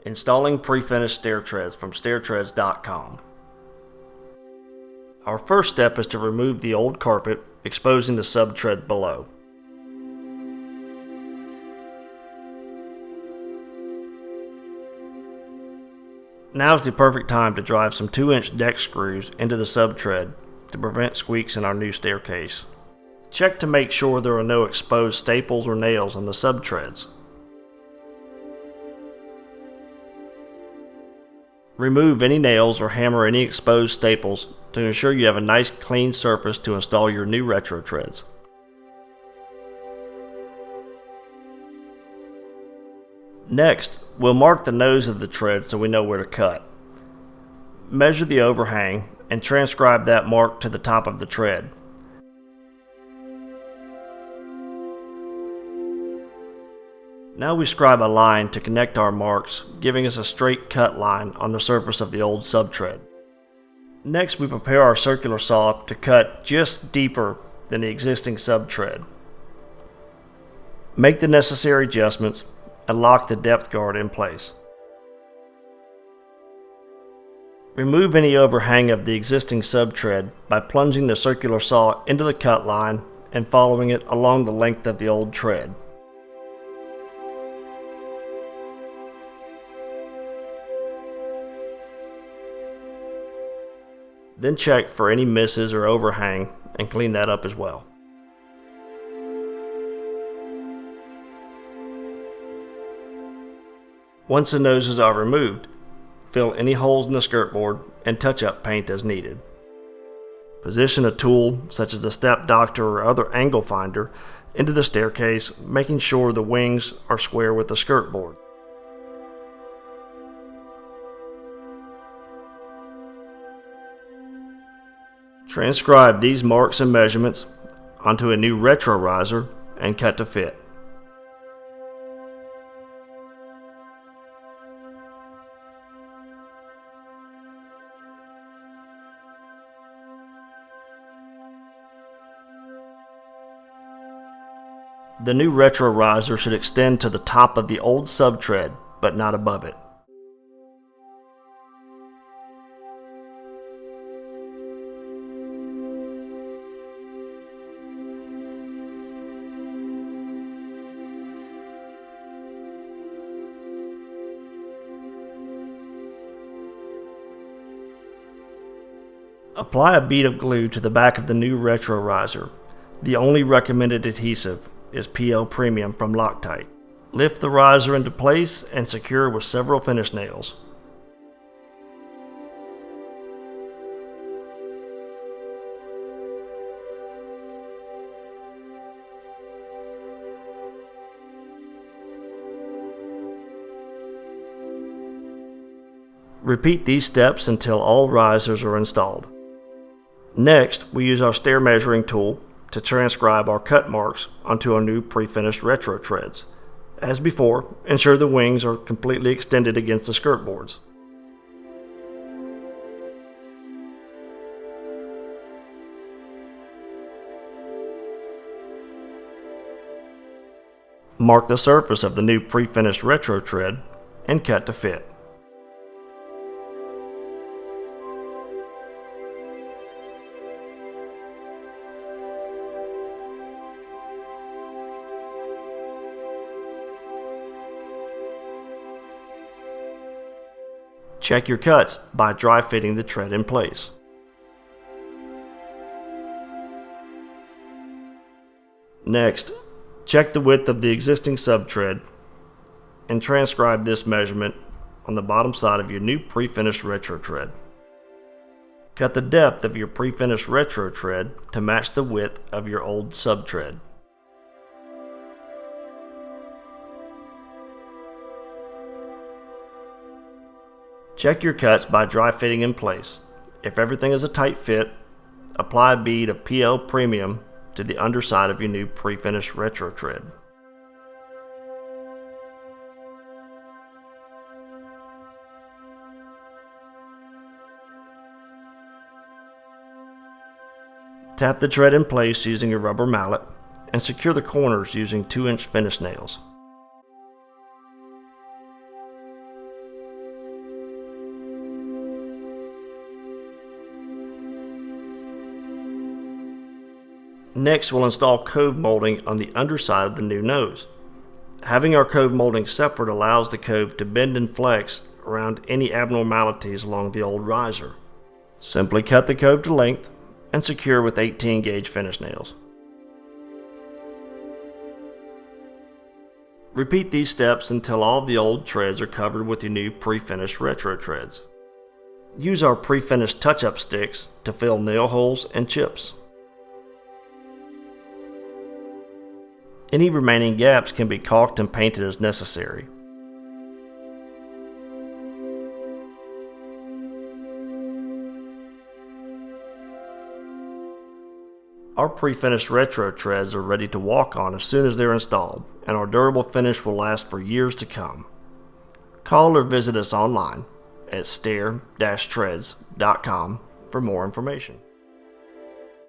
Installing prefinished stair treads from stairtreads.com. Our first step is to remove the old carpet, exposing the sub-tread below. Now is the perfect time to drive some 2-inch deck screws into the sub-tread to prevent squeaks in our new staircase. Check to make sure there are no exposed staples or nails on the sub-treads. Remove any nails or hammer any exposed staples to ensure you have a nice clean surface to install your new retro treads. Next, we'll mark the nose of the tread so we know where to cut. Measure the overhang and transcribe that mark to the top of the tread. Now we scribe a line to connect our marks, giving us a straight cut line on the surface of the old sub-tread. Next, we prepare our circular saw to cut just deeper than the existing sub-tread. Make the necessary adjustments and lock the depth guard in place. Remove any overhang of the existing sub-tread by plunging the circular saw into the cut line and following it along the length of the old tread. Then check for any misses or overhang and clean that up as well. Once the noses are removed, fill any holes in the skirt board and touch up paint as needed. Position a tool such as the step doctor or other angle finder into the staircase, making sure the wings are square with the skirt board. Transcribe these marks and measurements onto a new retro riser and cut to fit. The new retro riser should extend to the top of the old sub-tread, but not above it. Apply a bead of glue to the back of the new retro riser. The only recommended adhesive is PL Premium from Loctite. Lift the riser into place and secure with several finish nails. Repeat these steps until all risers are installed. Next, we use our stair measuring tool to transcribe our cut marks onto our new pre-finished retro treads. As before, ensure the wings are completely extended against the skirt boards. Mark the surface of the new pre-finished retro tread and cut to fit. Check your cuts by dry fitting the tread in place. Next, check the width of the existing sub-tread and transcribe this measurement on the bottom side of your new pre-finished retro tread. Cut the depth of your pre-finished retro tread to match the width of your old sub-tread. Check your cuts by dry fitting in place. If everything is a tight fit, apply a bead of PL Premium to the underside of your new pre-finished retro tread. Tap the tread in place using a rubber mallet and secure the corners using 2-inch finish nails. Next, we'll install cove molding on the underside of the new nose. Having our cove molding separate allows the cove to bend and flex around any abnormalities along the old riser. Simply cut the cove to length and secure with 18 gauge finish nails. Repeat these steps until all of the old treads are covered with your new pre-finished retro treads. Use our pre-finished touch-up sticks to fill nail holes and chips. Any remaining gaps can be caulked and painted as necessary. Our pre-finished retro treads are ready to walk on as soon as they're installed, and our durable finish will last for years to come. Call or visit us online at stair-treads.com for more information.